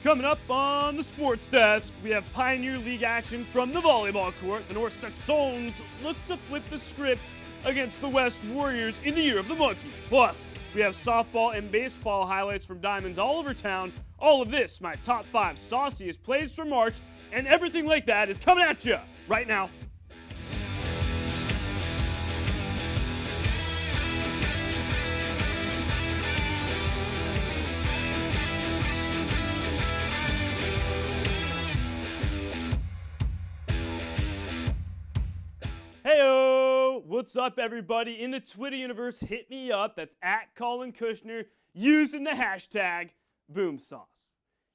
Coming up on the Sports Desk, we have Pioneer League action from the volleyball court. The North Saxons look to flip the script against the West Warriors in the Year of the Monkey. Plus, we have softball and baseball highlights from diamonds all over town. All of this, my top 5 sauciest plays from March, and everything like that is coming at you right now. Heyo! What's up, everybody? In the Twitter universe, hit me up. That's at Collin Kushner using the hashtag BoomSauce.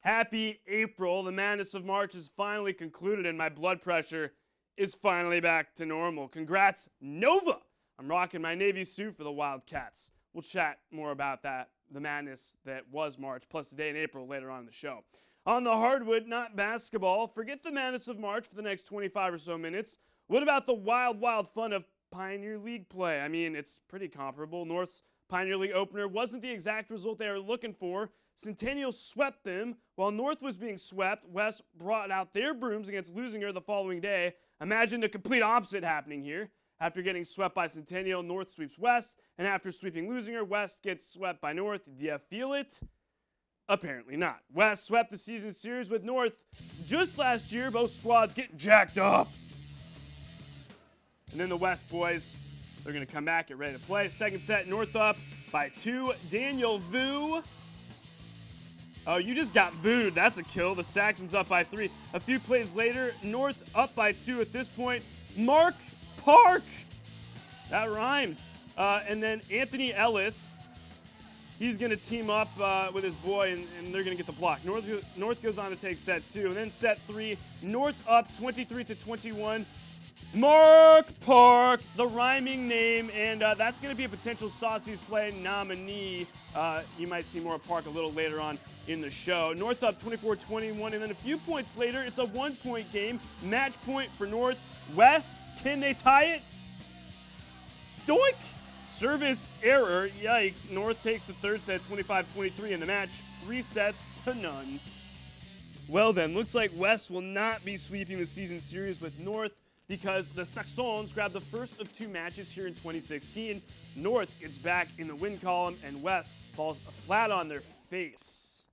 Happy April. The madness of March is finally concluded and my blood pressure is finally back to normal. Congrats, Nova! I'm rocking my Navy suit for the Wildcats. We'll chat more about that, the madness that was March, plus the day in April later on in the show. On the hardwood, not basketball, forget the madness of March for the next 25 or so minutes. What about the wild, wild fun of Pioneer League play? I mean, it's pretty comparable. North's Pioneer League opener wasn't the exact result they were looking for. Centennial swept them. While North was being swept, West brought out their brooms against Lusinger the following day. Imagine the complete opposite happening here. After getting swept by Centennial, North sweeps West, and after sweeping Lusinger, West gets swept by North. Do you feel it? Apparently not. West swept the season series with North just last year. Both squads get jacked up. And then the West boys, they're going to come back, get ready to play. Second set, North up by 2. Daniel Vu. Oh, you just got Vu'd. That's a kill. The Saxons up by 3. A few plays later, North up by 2 at this point. Mark Park. That rhymes. And then Anthony Ellis. He's going to team up with his boy, and they're going to get the block. North goes on to take set 2. And then set 3, North up 23-21. Mark Park, the rhyming name, and that's going to be a potential Saucy's Play nominee. You might see more of Park a little later on in the show. North up 24-21, and then a few points later, it's a 1-point game. Match point for North. West, can they tie it? Doink! Service error, yikes. North takes the third set, 25-23 in the match. 3 sets to none. Well then, looks like West will not be sweeping the season series with North, because the Saxons grabbed the first of 2 matches here in 2016. North gets back in the win column, and West falls flat on their face.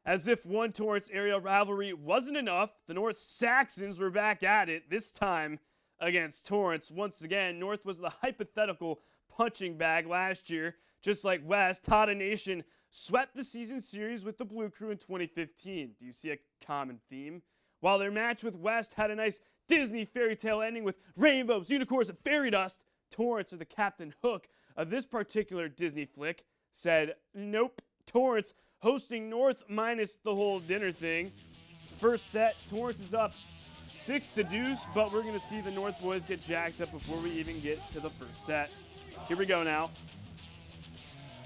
As if one Torrance area rivalry wasn't enough, the North Saxons were back at it, this time against Torrance. Once again, North was the hypothetical punching bag last year. Just like West, Tata Nation swept the season series with the Blue Crew in 2015. Do you see a common theme? While their match with West had a nice Disney fairy tale ending with rainbows, unicorns, and fairy dust, Torrance, or the Captain Hook of this particular Disney flick, said, nope, Torrance hosting North minus the whole dinner thing. First set, Torrance is up 6-2, but we're going to see the North boys get jacked up before we even get to the first set. Here we go now.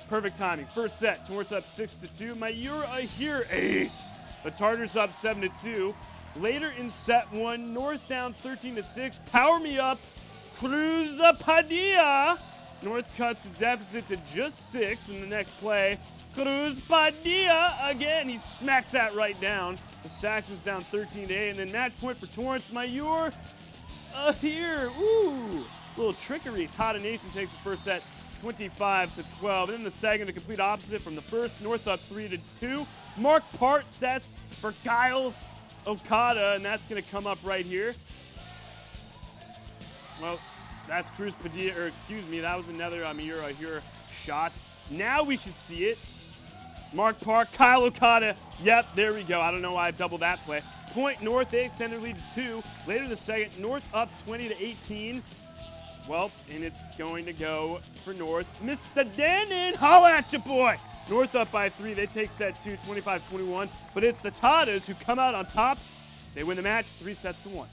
Perfect timing. First set, Torrance up 6-2. Mayura here, ace. The Tartars up 7-2. Later in set 1, North down 13-6. Power me up. Cruz Padilla. North cuts the deficit to just 6 in the next play. Cruz Padilla again. He smacks that right down. The Saxons down 13-8. And then match point for Torrance. Mayur here. Ooh. Little trickery. Tata Nation takes the first set 25-12. And then the second, the complete opposite from the first. North up 3-2. Mark Part sets for Kyle Okada, and that's going to come up right here. Well, that's Cruz Padilla, or excuse me, that was another Mayura here shot. Now we should see it. Mark Park, Kyle Okada. Yep, there we go. I don't know why I doubled that play. Point North, they extend their lead to 2. Later in the second, North up 20-18. Well, and it's going to go for North. Mr. Dannon, holla at you, boy. North up by 3. They take set 2, 25-21. But it's the Tatas who come out on top. They win the match 3-1.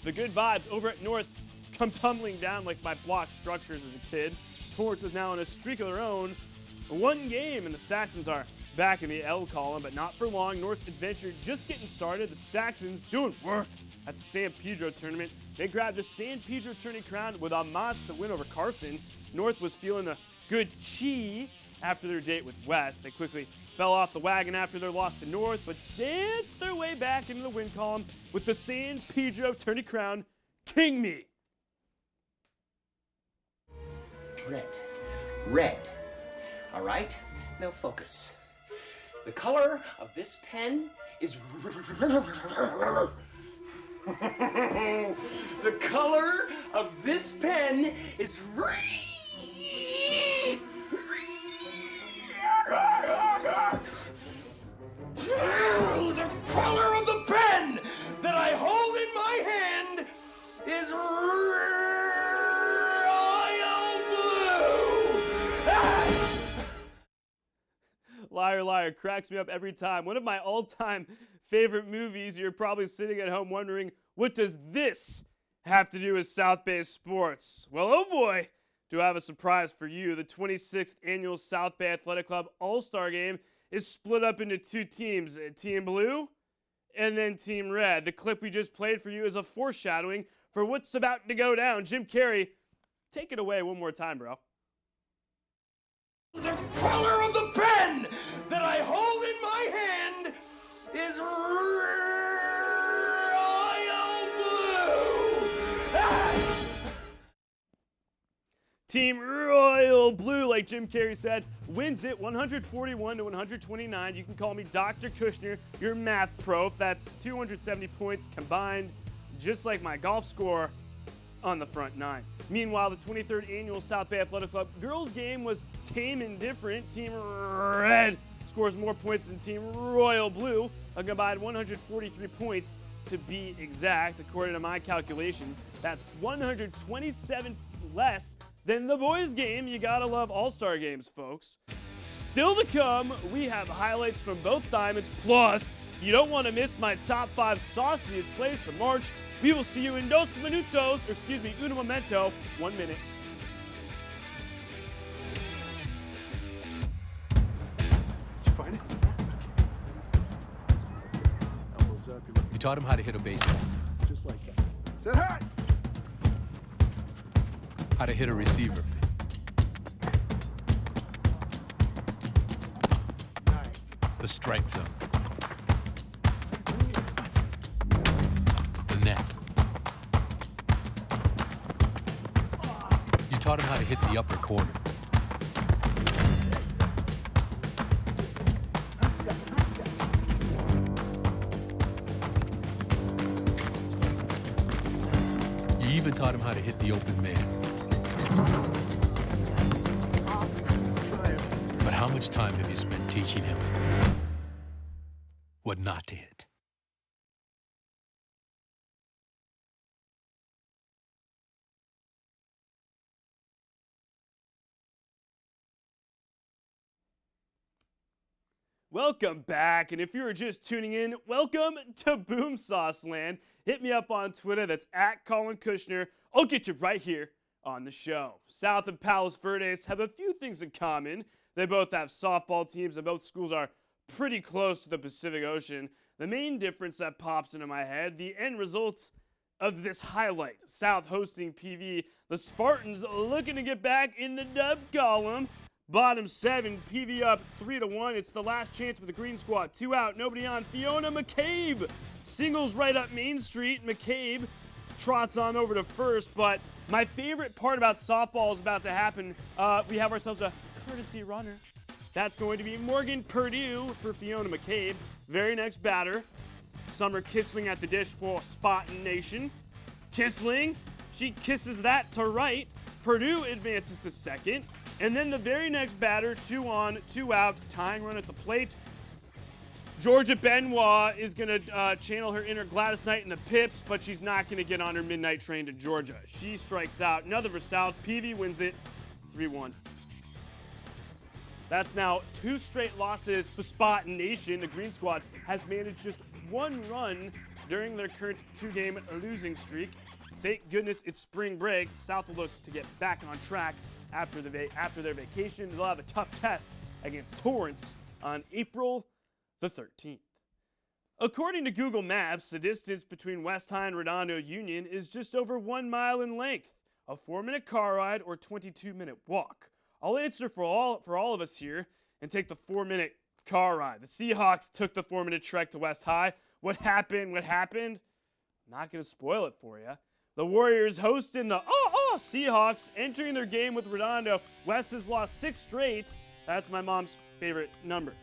The good vibes over at North come tumbling down like my block structures as a kid. Torrance is now on a streak of their own. 1 game, and the Saxons are back in the L column, but not for long. North's adventure just getting started. The Saxons doing work at the San Pedro tournament. They grabbed the San Pedro tourney crown with a monster win over CARSON. North was feeling the good chi after their date with West. They quickly fell off the wagon after their loss to North, but danced their way back into the win column with the San Pedro tourney crown, King Me. Red. Red. All right? Now focus. The color of this pen is the color of this pen is the color of the pen that I hold in my hand is Liar, liar, cracks me up every time. One of my all-time favorite movies. You're probably sitting at home wondering, what does this have to do with South Bay sports? Well, oh boy, do I have a surprise for you. The 26th annual South Bay Athletic Club All-Star Game is split up into two teams, Team Blue and then Team Red. The clip we just played for you is a foreshadowing for what's about to go down. Jim Carrey, take it away one more time, bro. The color of the pen that I hold in my hand is royal blue. Team Royal Blue, like Jim Carrey said, wins it 141 to 129. You can call me Dr. Kushner, your math pro. That's 270 points combined, just like my golf score on the front nine. Meanwhile, the 23rd annual South Bay Athletic Club girls game was tame and different. Team Red scores more points than Team Royal Blue, a combined 143 points to be exact. According to my calculations, that's 127 less than the boys game. You gotta love all-star games, folks. Still to come, we have highlights from both diamonds, plus you don't want to miss my top 5 sauciest plays for March. We will see you in uno momento, 1 minute. Did you find it? Elbows up. You taught him how to hit a baseball, Just like that. Set high! how to hit a receiver, Nice. the strike zone, the net. You taught him how to hit the upper corner. You even taught him how to hit the open man. But how much time have you spent teaching him what not to hit? Welcome back, and if you were just tuning in, welcome to Boom Sauce Land. Hit me up on Twitter, that's at Collin Kushner. I'll get you right here on the show. South and Palos Verdes have a few things in common. They both have softball teams, and both schools are pretty close to the Pacific Ocean. The main difference that pops into my head, the end results of this highlight. South hosting PV, the Spartans looking to get back in the dub column. Bottom 7, PV up 3-1. It's the last chance for the Green Squad. 2 out, nobody on. Fiona McCabe singles right up Main Street. McCabe trots on over to first, but my favorite part about softball is about to happen. We have ourselves a courtesy runner. That's going to be Morgan Purdue for Fiona McCabe. Very next batter, Summer Kissling at the dish for Spartan Nation. Kissling, she kisses that to right. Purdue advances to second. And then the very next batter, 2 on, 2 out, tying run at the plate. Georgia Benoit is going to channel her inner Gladys Knight in the pips, but she's not going to get on her midnight train to Georgia. She strikes out. Another for South. PV wins it 3-1. That's now 2 straight losses for Spartan Nation. The Green Squad has managed just 1 run during their current 2-game losing streak. Thank goodness it's spring break. South will look to get back on track after their vacation. They'll have a tough test against Torrance on April the 13th. According to Google Maps, the distance between West High and Redondo Union is just over 1 mile in length, a 4-minute car ride or 22-minute walk. I'll answer for all of us here and take the 4-minute car ride. The Seahawks took the 4-minute trek to West High. What happened? I'm not going to spoil it for you. The Warriors hosting the Seahawks, entering their game with Redondo. West has lost 6 straight. That's my mom's favorite number.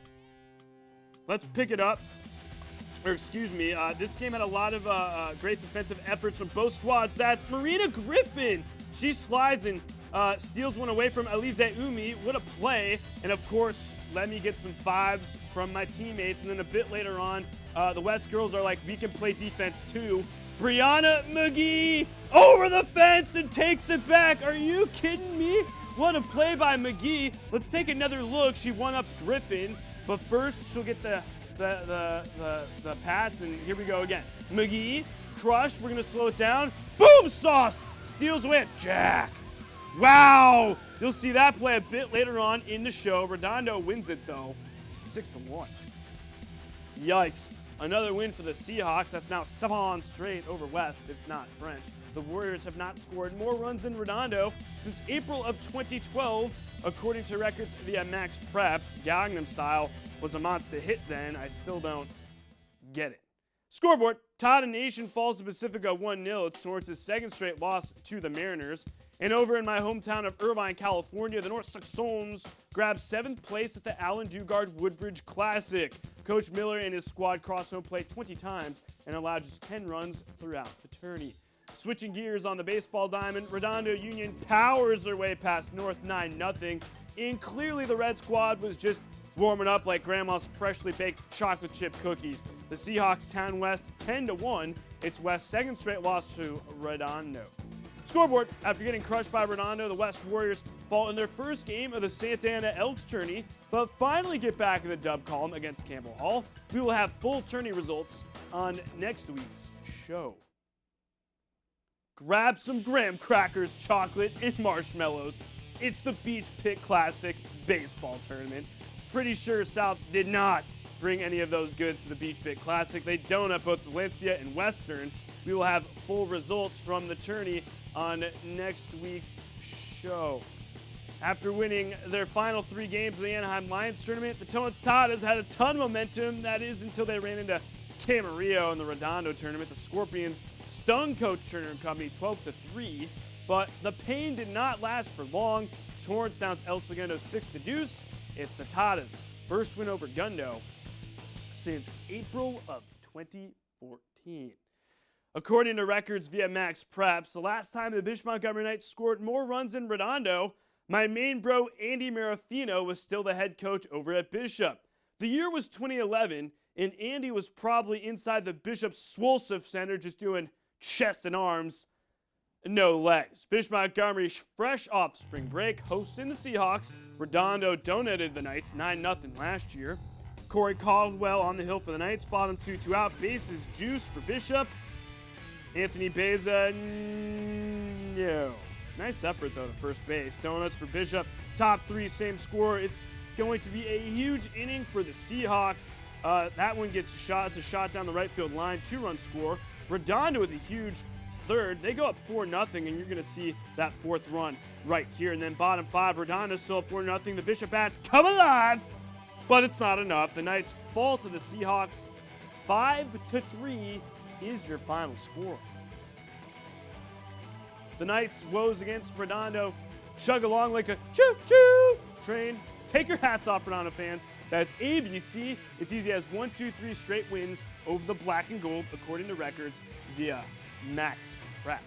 Let's pick it up. This game had a lot of great defensive efforts from both squads. That's Marina Griffin. She slides and steals one away from Elise Umi. What a play. And of course, let me get some 5s from my teammates. And then a bit later on, the West girls are like, we can play defense too. Brianna McGee over the fence and takes it back. Are you kidding me? What a play by McGee. Let's take another look. She one-ups Griffin, but first she'll get the pats, and here we go again. McGee, crushed. We're going to slow it down. Boom! Sauce steals away. Jack. Wow! You'll see that play a bit later on in the show. Redondo wins it, though, 6-1. Yikes. Another win for the Seahawks. That's now 7 straight over West. It's not French. The Warriors have not scored more runs than Redondo since April of 2012, according to records via Max Preps. Gangnam Style was a monster hit then. I still don't get it. Scoreboard. Todd and Nation falls to Pacifica 1-0. It's Torrance's 2nd straight loss to the Mariners. And over in my hometown of Irvine, California, the North Saxons grabbed 7th place at the Allen Dugard Woodbridge Classic. Coach Miller and his squad crossed home plate 20 times and allowed just 10 runs throughout the tourney. Switching gears on the baseball diamond, Redondo Union powers their way past North 9-0. And clearly the Red Squad was just warming up like Grandma's freshly baked chocolate chip cookies. The Seahawks town West 10-1. It's West's 2nd straight loss to Redondo. Scoreboard. After getting crushed by Redondo, the West Warriors fall in their first game of the Santa Ana Elks tourney, but finally get back in the dub column against Campbell Hall. We will have full tourney results on next week's show. Grab some graham crackers, chocolate, and marshmallows. It's the Beach Pit Classic baseball tournament. Pretty sure South did not bring any of those goods to the Beach Pit Classic. They don't at both Valencia and Western. We will have full results from the tourney on next week's show. After winning their final 3 games of the Anaheim Lions tournament, the Torrance Tigers had a ton of momentum. That is until they ran into Camarillo in the Redondo tournament. The Scorpions stung Coach Turner and company 12-3, but the pain did not last for long. Torrance downs El Segundo 6-2. It's the Tatas' first win over Gundo since April of 2014. According to records via Max Preps, the last time the Bishop Montgomery Knights scored more runs than Redondo, my main bro Andy Marafino was still the head coach over at Bishop. The year was 2011, and Andy was probably inside the Bishop Swolsif Center just doing chest and arms, no legs. Bishop Montgomery, fresh off spring break, hosting the Seahawks. Redondo donated the Knights 9-0 last year. Corey Caldwell on the hill for the Knights, bottom 2 out, bases juice for Bishop. Anthony Beza, no. Nice effort, though, to first base. Donuts for Bishop. Top 3, same score. It's going to be a huge inning for the Seahawks. That one gets a shot. It's a shot down the right field line. 2-run score. Redondo with a huge third. They go up 4-0, and you're going to see that 4th run right here. And then bottom 5, Redondo still up 4-0. The Bishop bats come alive, but it's not enough. The Knights fall to the Seahawks 5-3. Is your final score. The Knights' woes against Redondo chug along like a choo-choo train. Take your hats off, Redondo fans. That's ABC. It's easy as 1, 2, 3 straight wins over the black and gold, according to records via Max Preps.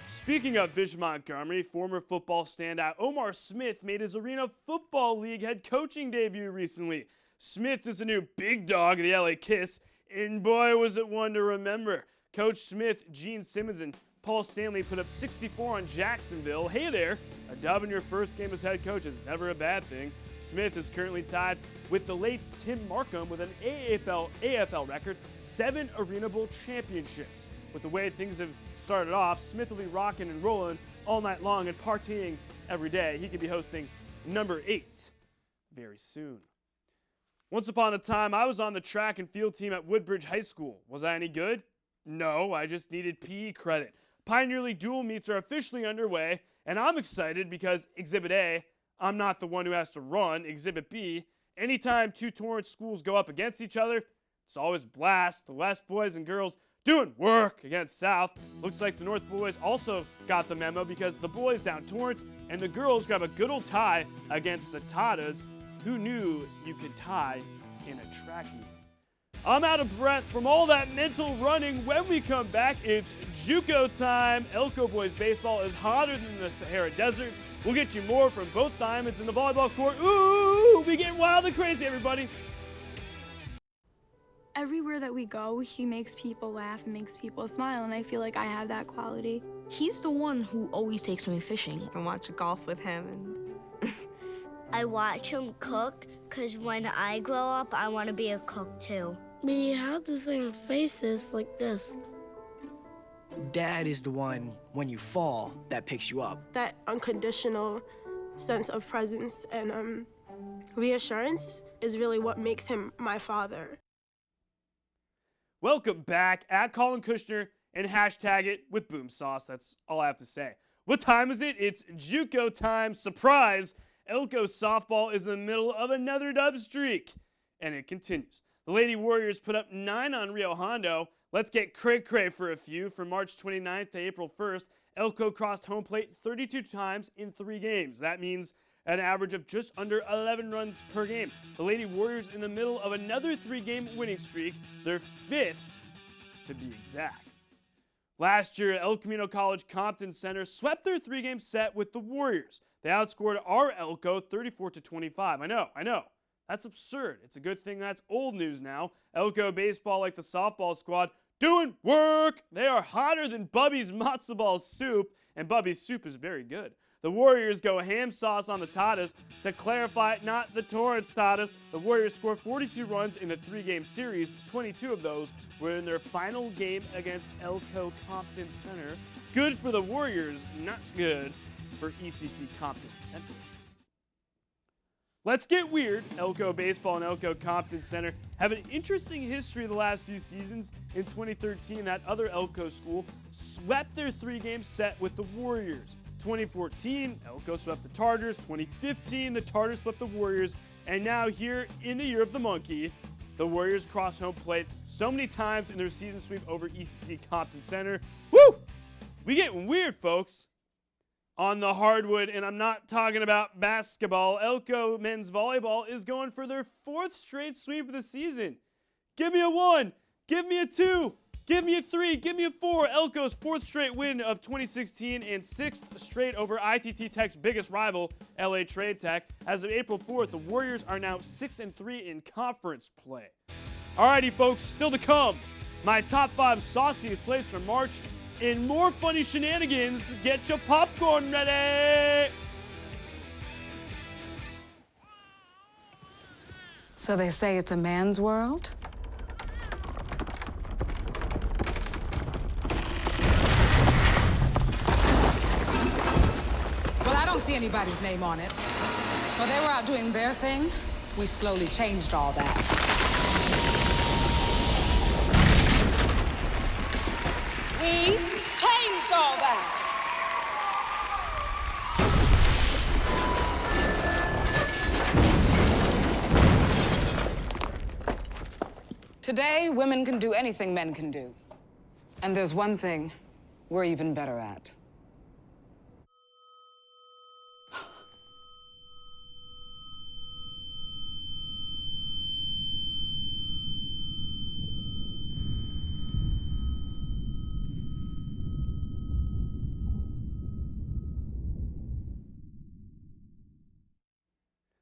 Speaking of Bishop Montgomery, former football standout Omar Smith made his Arena Football League head coaching debut recently. Smith is a new big dog of the LA Kiss, and boy, was it one to remember. Coach Smith, Gene Simmons, and Paul Stanley put up 64 on Jacksonville. Hey there, a dub in your first game as head coach is never a bad thing. Smith is currently tied with the late Tim Markham with an AFL record, 7 Arena Bowl championships. With the way things have started off, Smith will be rocking and rolling all night long and partying every day. He could be hosting number 8 very soon. Once upon a time, I was on the track and field team at Woodbridge High School. Was I any good? No, I just needed PE credit. Pioneer League dual meets are officially underway, and I'm excited because Exhibit A, I'm not the one who has to run. Exhibit B, Anytime two Torrance schools go up against each other, it's always blast. The West boys and girls doing work against South. Looks like the North boys also got the memo because the boys down Torrance and the girls grab a good old tie against the Tatas. Who knew you could tie in a track meet? I'm out of breath from all that mental running. When we come back, it's JUCO time. Elko boys baseball is hotter than the Sahara Desert. We'll get you more from both diamonds in the volleyball court. Ooh, we getting wild and crazy, everybody. Everywhere that we go, he makes people laugh and makes people smile, and I feel like I have that quality. He's the one who always takes me fishing. I watch golf with him. And I watch him cook, because when I grow up, I want to be a cook too. We have the same faces like this. Dad is the one, when you fall, that picks you up. That unconditional sense of presence and reassurance is really what makes him my father. Welcome back at Collin Kushner and hashtag it with boom sauce. That's all I have to say. What time is it? It's JUCO time. Surprise! Elko softball is in the middle of another dub streak. And it continues. The Lady Warriors put up 9 on Rio Hondo. Let's get cray-cray for a few. From March 29th to April 1st, Elko crossed home plate 32 times in 3 games. That means an average of just under 11 runs per game. The Lady Warriors in the middle of another 3-game winning streak, their 5th to be exact. Last year, El Camino College Compton Center swept their 3-game set with the Warriors. They outscored our Elko 34-25. I know. That's absurd. It's a good thing that's old news now. Elko baseball, like the softball squad, doing work. They are hotter than Bubby's matzo ball soup, and Bubby's soup is very good. The Warriors go ham sauce on the Tatas. To clarify, not the Torrance Tatas. The Warriors scored 42 runs in a 3-game series. 22 of those were in their final game against Elko Compton Center. Good for the Warriors, not good for ECC Compton Center. Let's get weird. Elko baseball and Elko Compton Center have an interesting history the last few seasons. In 2013, that other Elko school swept their 3-game set with the Warriors. 2014, Elko swept the Tartars. 2015, the Tartars swept the Warriors. And now here in the year of the monkey, the Warriors cross home plate so many times in their season sweep over ECC Compton Center. Woo! We getting weird, folks. On the hardwood, and I'm not talking about basketball, Elko men's volleyball is going for their 4th straight sweep of the season. Give me a 1, give me a 2, give me a 3, give me a 4. Elko's 4th straight win of 2016 and 6th straight over ITT Tech's biggest rival, LA Trade Tech. As of April 4th, the Warriors are now 6-3 in conference play. Alrighty, folks, still to come. My top 5 sauciest plays for March. And more funny shenanigans. Get your popcorn ready. So they say it's a man's world? Well, I don't see anybody's name on it. While they were out doing their thing, we slowly changed all that. We changed all that. Today, women can do anything men can do. And there's one thing we're even better at.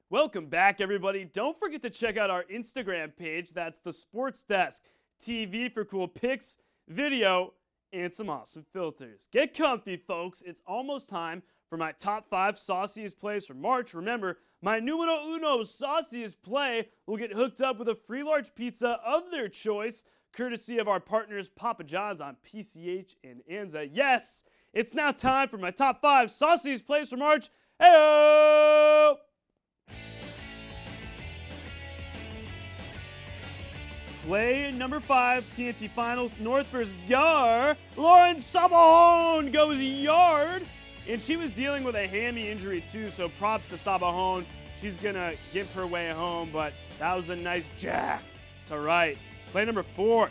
Welcome back, everybody. Don't forget to check out our Instagram page. That's the SportsDesk TV for cool pics, video, and some awesome filters. Get comfy, folks. It's almost time for my top 5 sauciest plays for March. Remember, my numero uno sauciest play will get hooked up with a free large pizza of their choice, courtesy of our partners Papa John's on PCH and Anza. Yes, it's now time for my top 5 sauciest plays for March. Hey-o! Play number 5, TNT Finals, North vs. Yar. Lauren Sabahon goes yard. And she was dealing with a hammy injury too, so props to Sabahon. She's going to gimp her way home, but that was a nice jack to right. Play number 4.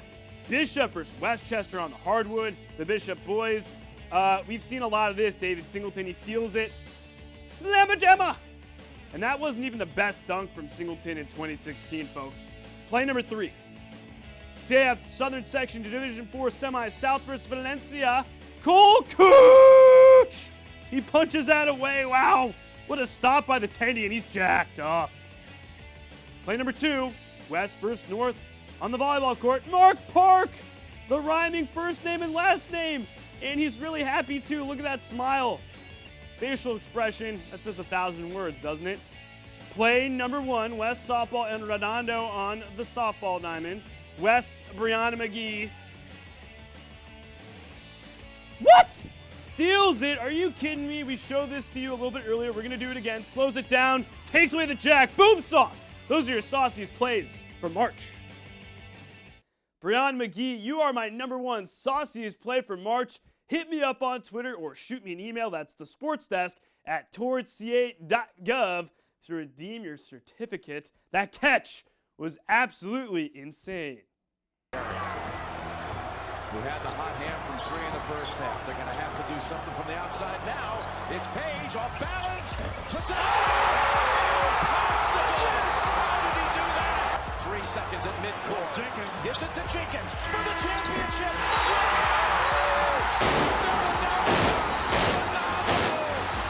Bishop versus Westchester on the hardwood. The Bishop boys. We've seen a lot of this. David Singleton, he steals it. Slamma-jamma! And that wasn't even the best dunk from Singleton in 2016, folks. Play number 3. CAF Southern Section Division 4 Semi South versus Valencia. Collin Kushner! He punches that away. Wow. What a stop by the Tendy, and he's jacked up. Play number 2. West versus North on the volleyball court. Mark Park! The rhyming first name and last name. And he's really happy too. Look at that smile. Facial expression. That says 1,000 words, doesn't it? Play number 1. West softball and Redondo on the softball diamond. West Brianna McGee. What? Steals it. Are you kidding me? We showed this to you a little bit earlier. We're going to do it again. Slows it down. Takes away the jack. Boom sauce. Those are your sauciest plays for March. Brianna McGee, you are my number 1 sauciest play for March. Hit me up on Twitter or shoot me an email. That's the SportsDesk at torranceca.gov to redeem your certificate. That catch was absolutely insane. Who had the hot hand from 3 in the first half. They're going to have to do something from the outside now. It's Page off balance. Puts it How did he do that? 3 seconds at midcourt. Jenkins gives it to Jenkins for the championship.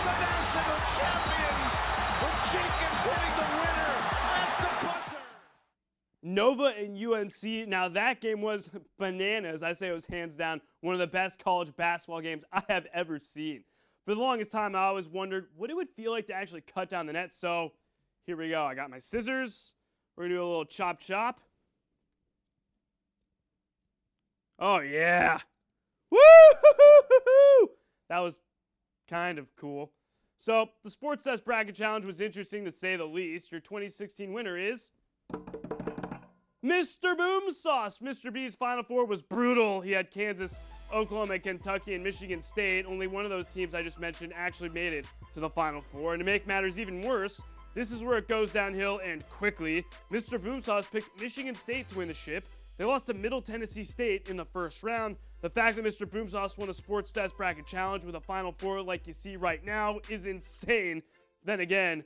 The national champions with Jenkins hitting the winner at the buzzer. Nova and UNC, now that game was bananas. I say it was hands down one of the best college basketball games I have ever seen. For the longest time, I always wondered what it would feel like to actually cut down the net. So here we go. I got my scissors. We're going to do a little chop chop. Oh, yeah. Woo-hoo-hoo-hoo-hoo! That was kind of cool. So the SportsDesk Bracket Challenge was interesting to say the least. Your 2016 winner is Mr. Boom Sauce. Mr. B's Final Four was brutal. He had Kansas, Oklahoma, Kentucky, and Michigan State. Only one of those teams I just mentioned actually made it to the Final Four. And to make matters even worse, this is where it goes downhill and quickly. Mr. Boom Sauce picked Michigan State to win the ship. They lost to Middle Tennessee State in the first round. The fact that Mr. Boom Sauce won a SportsDesk Bracket Challenge with a Final Four like you see right now is insane. Then again,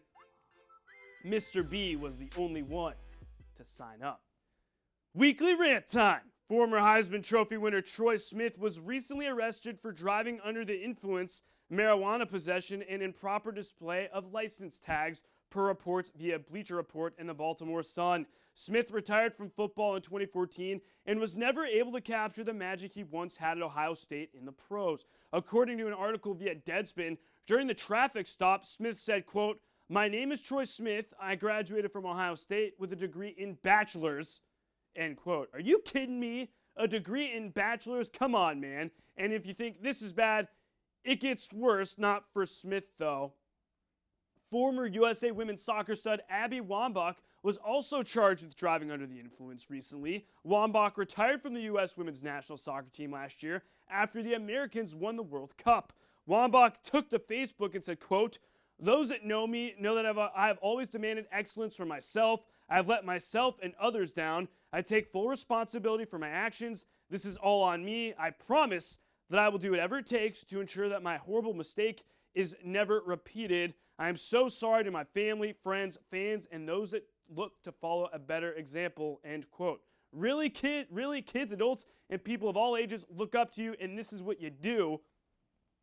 Mr. B was the only one to sign up. Weekly rant time. Former Heisman Trophy winner Troy Smith was recently arrested for driving under the influence, marijuana possession, and improper display of license tags, per reports via Bleacher Report and the Baltimore Sun. Smith retired from football in 2014 and was never able to capture the magic he once had at Ohio State in the pros. According to an article via Deadspin, during the traffic stop, Smith said, quote, "My name is Troy Smith. I graduated from Ohio State with a degree in bachelor's." End quote. Are you kidding me? A degree in bachelor's? Come on, man. And if you think this is bad, it gets worse. Not for Smith, though. Former USA women's soccer stud Abby Wambach was also charged with driving under the influence recently. Wambach retired from the U.S. women's national soccer team last year after the Americans won the World Cup. Wambach took to Facebook and said, quote, "Those that know me know that I have always demanded excellence for myself. I've let myself and others down. I take full responsibility for my actions. This is all on me. I promise that I will do whatever it takes to ensure that my horrible mistake is never repeated. I am so sorry to my family, friends, fans, and those that look to follow a better example." End quote. Really, kids, adults, and people of all ages look up to you, and this is what you do.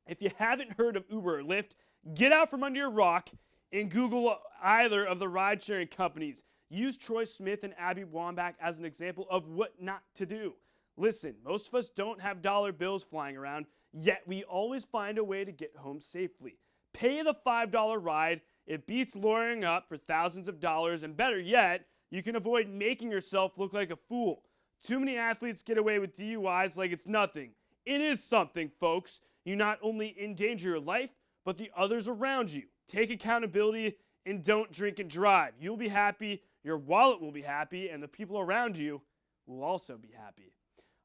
If you haven't heard of Uber or Lyft, get out from under your rock and Google either of the ride-sharing companies. Use Troy Smith and Abby Wambach as an example of what not to do. Listen, most of us don't have dollar bills flying around, yet we always find a way to get home safely. Pay the $5 ride. It beats lawyering up for thousands of dollars, and better yet, you can avoid making yourself look like a fool. Too many athletes get away with DUIs like it's nothing. It is something, folks. You not only endanger your life, but the others around you. Take accountability and don't drink and drive. You'll be happy, your wallet will be happy, and the people around you will also be happy.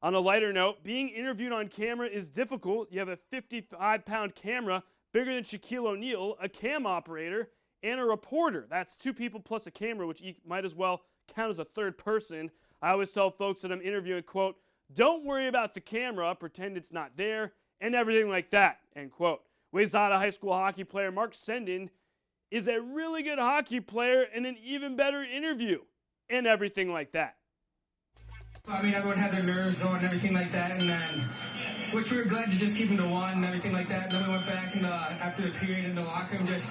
On a lighter note, being interviewed on camera is difficult. You have a 55-pound camera bigger than Shaquille O'Neal, a cam operator, and a reporter. That's 2 people plus a camera, which might as well count as a third person. I always tell folks that I'm interviewing, quote, don't worry about the camera, pretend it's not there, and everything like that, end quote. Wayzata High School hockey player Mark Senden is a really good hockey player and an even better interview, and everything like that. I mean, everyone had their nerves going and everything like that, and then, which we were glad to just keep them to 1 and everything like that. And then we went back and after the period in the locker room, just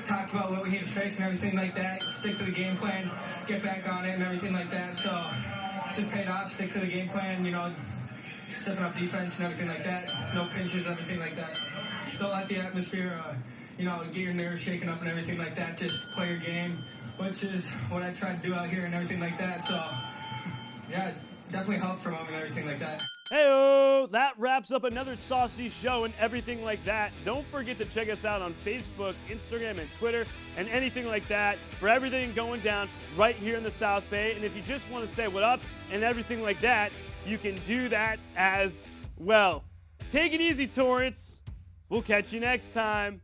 talked about what we need to fix and everything like that. Stick to the game plan, get back on it and everything like that. So just paid off, stick to the game plan, you know, stepping up defense and everything like that. No pinches, everything like that. Don't let the atmosphere, you know, get your nerves shaken up and everything like that. Just play your game, which is what I try to do out here and everything like that. So, yeah, definitely helped from him and everything like that. Hey-o! That wraps up another saucy show and everything like that. Don't forget to check us out on Facebook, Instagram, and Twitter, and anything like that for everything going down right here in the South Bay. And if you just want to say what up and everything like that, you can do that as well. Take it easy, Torrance. We'll catch you next time.